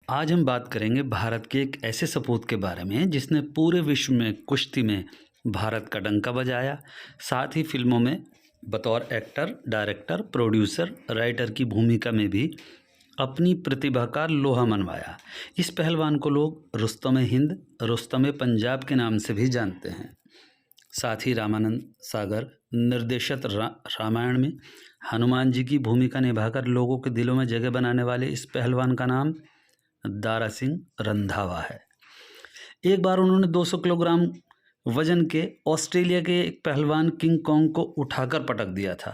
आज हम बात करेंगे भारत के एक ऐसे सपूत के बारे में जिसने पूरे विश्व में कुश्ती में भारत का डंका बजाया। साथ ही फिल्मों में बतौर एक्टर, डायरेक्टर, प्रोड्यूसर, राइटर की भूमिका में भी अपनी प्रतिभा का लोहा मनवाया। इस पहलवान को लोग रुस्तम-ए-हिंद, रुस्तम-ए-पंजाब के नाम से भी जानते हैं। साथ ही रामानंद सागर निर्देशित रामायण में हनुमान जी की भूमिका निभाकर लोगों के दिलों में जगह बनाने वाले इस पहलवान का नाम दारा सिंह रंधावा है। एक बार उन्होंने 200 किलोग्राम वजन के ऑस्ट्रेलिया के एक पहलवान किंग कॉन्ग को उठाकर पटक दिया था।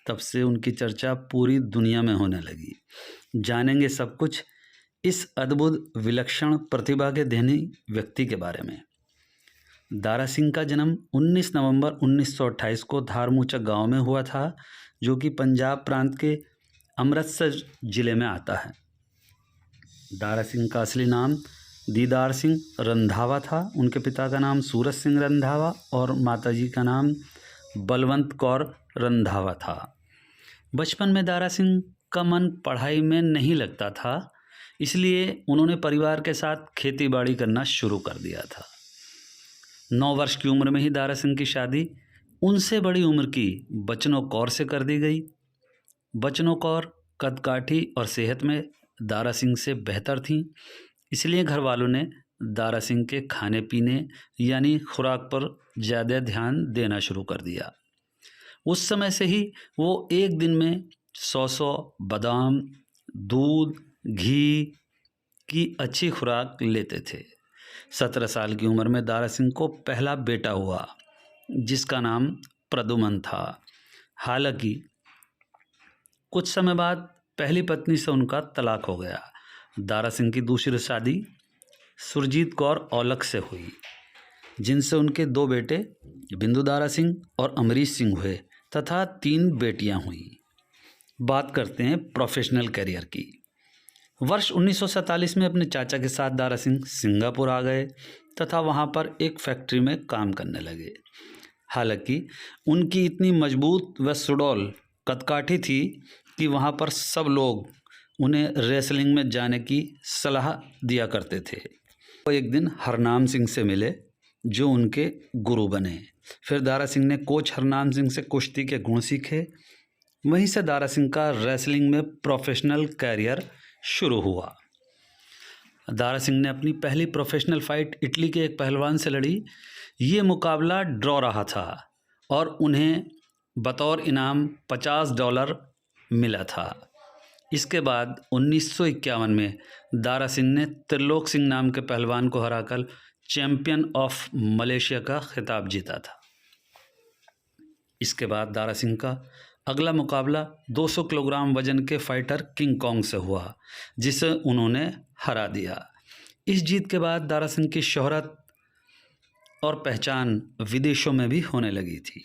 तब से उनकी चर्चा पूरी दुनिया में होने लगी। जानेंगे सब कुछ इस अद्भुत विलक्षण प्रतिभा के धनी व्यक्ति के बारे में। दारा सिंह का जन्म 19 नवंबर 1928 को धारमूचक गांव में हुआ था, जो कि पंजाब प्रांत के अमृतसर जिले में आता है। दारा सिंह का असली नाम दीदार सिंह रंधावा था। उनके पिता का नाम सूरज सिंह रंधावा और माताजी का नाम बलवंत कौर रंधावा था। बचपन में दारा सिंह का मन पढ़ाई में नहीं लगता था, इसलिए उन्होंने परिवार के साथ खेती बाड़ी करना शुरू कर दिया था। 9 वर्ष की उम्र में ही दारा सिंह की शादी उनसे बड़ी उम्र की बचनों कौर से कर दी गई। बचनों कौर कदकाठी और सेहत में दारा सिंह से बेहतर थीं, इसलिए घर वालों ने दारा सिंह के खाने पीने यानी खुराक पर ज़्यादा ध्यान देना शुरू कर दिया। उस समय से ही वो एक दिन में 100 बादाम, दूध, घी की अच्छी खुराक लेते थे। 17 साल की उम्र में दारा सिंह को पहला बेटा हुआ, जिसका नाम प्रदुमन था। हालांकि कुछ समय बाद पहली पत्नी से उनका तलाक हो गया। दारा सिंह की दूसरी शादी सुरजीत कौर औलख से हुई, जिनसे उनके 2 बेटे बिंदु दारा सिंह और अमरीश सिंह हुए तथा 3 बेटियां हुईं। बात करते हैं प्रोफेशनल करियर की। वर्ष 1947 में अपने चाचा के साथ दारा सिंह सिंगापुर आ गए तथा वहां पर एक फैक्ट्री में काम करने लगे। हालांकि उनकी इतनी मजबूत व सुडौल कदकाठी थी कि वहां पर सब लोग उन्हें रेसलिंग में जाने की सलाह दिया करते थे। वो एक दिन हरनाम सिंह से मिले, जो उनके गुरु बने। फिर दारा सिंह ने कोच हरनाम सिंह से कुश्ती के गुण सीखे। वहीं से दारा सिंह का रेसलिंग में प्रोफेशनल कैरियर शुरू हुआ। दारा सिंह ने अपनी पहली प्रोफेशनल फाइट इटली के एक पहलवान से लड़ी। ये मुकाबला ड्रॉ रहा था और उन्हें बतौर इनाम $50 मिला था। इसके बाद 1951 में दारा सिंह ने त्रिलोक सिंह नाम के पहलवान को हराकर चैंपियन ऑफ मलेशिया का खिताब जीता था। इसके बाद दारा सिंह का अगला मुकाबला 200 किलोग्राम वजन के फाइटर किंग कॉन्ग से हुआ, जिसे उन्होंने हरा दिया। इस जीत के बाद दारा सिंह की शोहरत और पहचान विदेशों में भी होने लगी थी।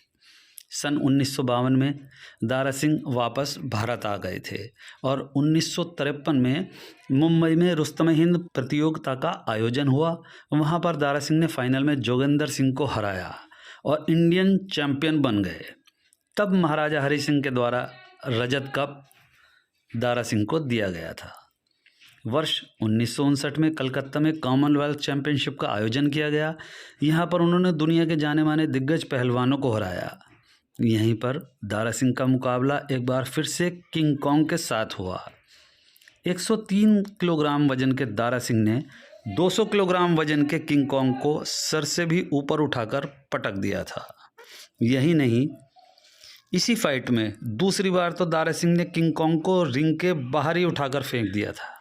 सन 1952 में दारा सिंह वापस भारत आ गए थे और 1953 में मुंबई में रुस्तम-ए-हिंद प्रतियोगिता का आयोजन हुआ। वहां पर दारा सिंह ने फाइनल में जोगेंद्र सिंह को हराया और इंडियन चैंपियन बन गए। तब महाराजा हरि सिंह के द्वारा रजत कप दारा सिंह को दिया गया था। वर्ष 1959 में कलकत्ता में कॉमनवेल्थ चैंपियनशिप का आयोजन किया गया। यहाँ पर उन्होंने दुनिया के जाने माने दिग्गज पहलवानों को हराया। यहीं पर दारा सिंह का मुकाबला एक बार फिर से किंग कॉन्ग के साथ हुआ। 103 किलोग्राम वजन के दारा सिंह ने 200 किलोग्राम वजन के किंग कॉन्ग को सर से भी ऊपर उठाकर पटक दिया था। यही नहीं, इसी फाइट में दूसरी बार तो दारा सिंह ने किंग कॉन्ग को रिंग के बाहर ही उठाकर फेंक दिया था।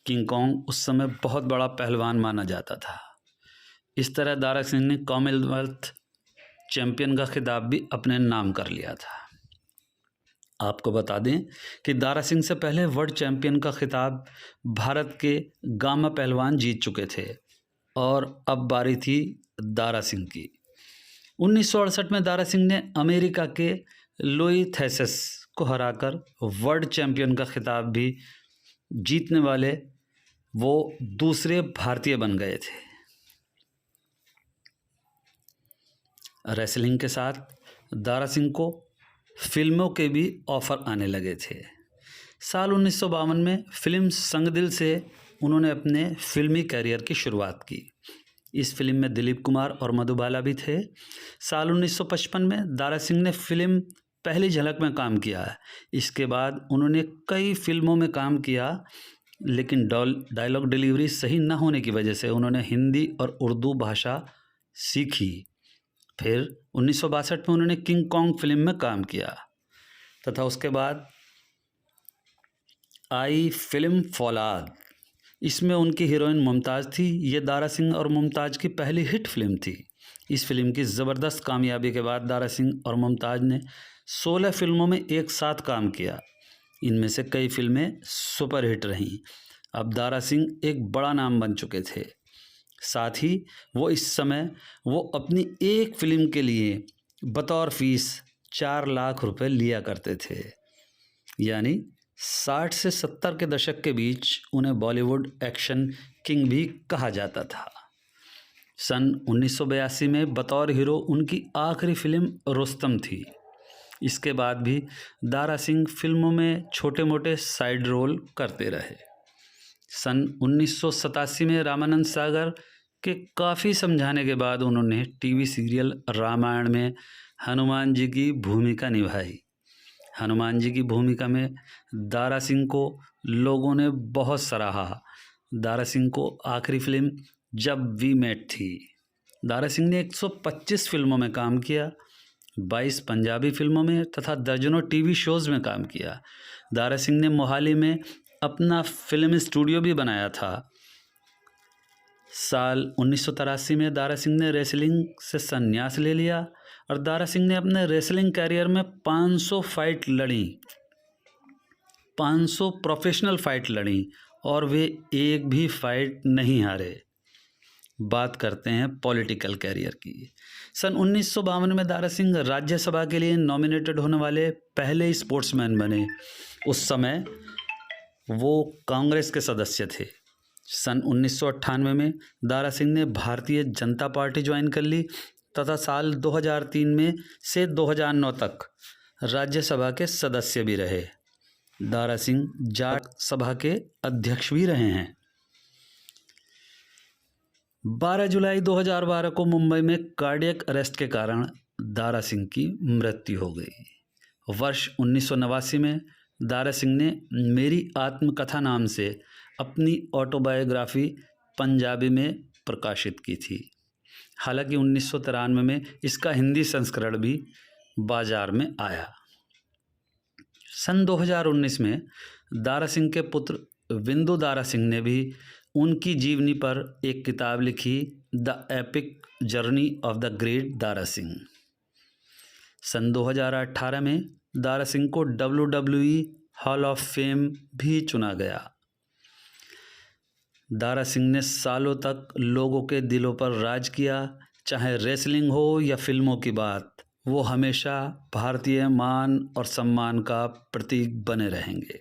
किंग कॉन्ग उस समय बहुत बड़ा पहलवान माना जाता था। इस तरह दारा सिंह ने कॉमनवेल्थ चैंपियन का खिताब भी अपने नाम कर लिया था। आपको बता दें कि दारा सिंह से पहले वर्ल्ड चैंपियन का खिताब भारत के गामा पहलवान जीत चुके थे और अब बारी थी दारा सिंह की। 1968 में दारा सिंह ने अमेरिका के लोई थेसिस को हराकर वर्ल्ड चैंपियन का खिताब भी जीतने वाले वो दूसरे भारतीय बन गए थे। रेसलिंग के साथ दारा सिंह को फिल्मों के भी ऑफ़र आने लगे थे। साल 1952 में फिल्म संग दिल से उन्होंने अपने फिल्मी कैरियर की शुरुआत की। इस फिल्म में दिलीप कुमार और मधुबाला भी थे। साल 1955 में दारा सिंह ने फिल्म पहली झलक में काम किया है। इसके बाद उन्होंने कई फिल्मों में काम किया, लेकिन डायलॉग डिलीवरी सही न होने की वजह से उन्होंने हिंदी और उर्दू भाषा सीखी। फिर 1962 में उन्होंने किंग कॉन्ग फिल्म में काम किया तथा उसके बाद आई फिल्म फौलाद। इसमें उनकी हीरोइन मुमताज़ थी। ये दारा सिंह और मुमताज़ की पहली हिट फिल्म थी। इस फिल्म की ज़बरदस्त कामयाबी के बाद दारा सिंह और मुमताज़ ने 16 फिल्मों में एक साथ काम किया। इनमें से कई फिल्में सुपरहिट रहीं। अब दारा सिंह एक बड़ा नाम बन चुके थे। साथ ही इस समय वो अपनी एक फिल्म के लिए बतौर फीस 4 लाख रुपए लिया करते थे। यानी 60 से 70 के दशक के बीच उन्हें बॉलीवुड एक्शन किंग भी कहा जाता था। सन 1982 में बतौर हीरो उनकी आखिरी फिल्म रुस्तम थी। इसके बाद भी दारा सिंह फिल्मों में छोटे मोटे साइड रोल करते रहे। सन 1987 में रामानंद सागर के काफ़ी समझाने के बाद उन्होंने टीवी सीरियल रामायण में हनुमान जी की भूमिका निभाई। हनुमान जी की भूमिका में दारा सिंह को लोगों ने बहुत सराहा। दारा सिंह को आखिरी फिल्म जब वी मेट थी। दारा सिंह ने 125 फिल्मों में काम किया, 22 पंजाबी फिल्मों में तथा दर्जनों टीवी शोज़ में काम किया। दारा सिंह ने मोहाली में अपना फिल्म स्टूडियो भी बनाया था। साल 1983 में दारा सिंह ने रेसलिंग से संन्यास ले लिया और दारा सिंह ने अपने रेसलिंग कैरियर में 500 फाइट लड़ी, 500 प्रोफेशनल फाइट लड़ी और वे एक भी फाइट नहीं हारे। बात करते हैं पॉलिटिकल कैरियर की। सन 1952 में दारा सिंह राज्यसभा के लिए नॉमिनेटेड होने वाले पहले स्पोर्ट्समैन बने। उस समय वो कांग्रेस के सदस्य थे। सन 1998 में दारा सिंह ने भारतीय जनता पार्टी ज्वाइन कर ली तथा साल 2003 में से 2009 तक राज्यसभा के सदस्य भी रहे। दारा सिंह जाट सभा के अध्यक्ष भी रहे हैं। 12 जुलाई 2012 को मुंबई में कार्डियक अरेस्ट के कारण दारा सिंह की मृत्यु हो गई। वर्ष 1989 में दारा सिंह ने मेरी आत्मकथा नाम से अपनी ऑटोबायोग्राफी पंजाबी में प्रकाशित की थी। हालांकि 1993 में इसका हिंदी संस्करण भी बाजार में आया। सन 2019 में दारा सिंह के पुत्र विंदु दारा सिंह ने भी उनकी जीवनी पर एक किताब लिखी, the epic journey of the great Dara Singh. सन 2018 में दारा सिंह को WWE हॉल ऑफ फेम भी चुना गया। दारा सिंह ने सालों तक लोगों के दिलों पर राज किया। चाहे रेसलिंग हो या फिल्मों की बात, वो हमेशा भारतीय मान और सम्मान का प्रतीक बने रहेंगे।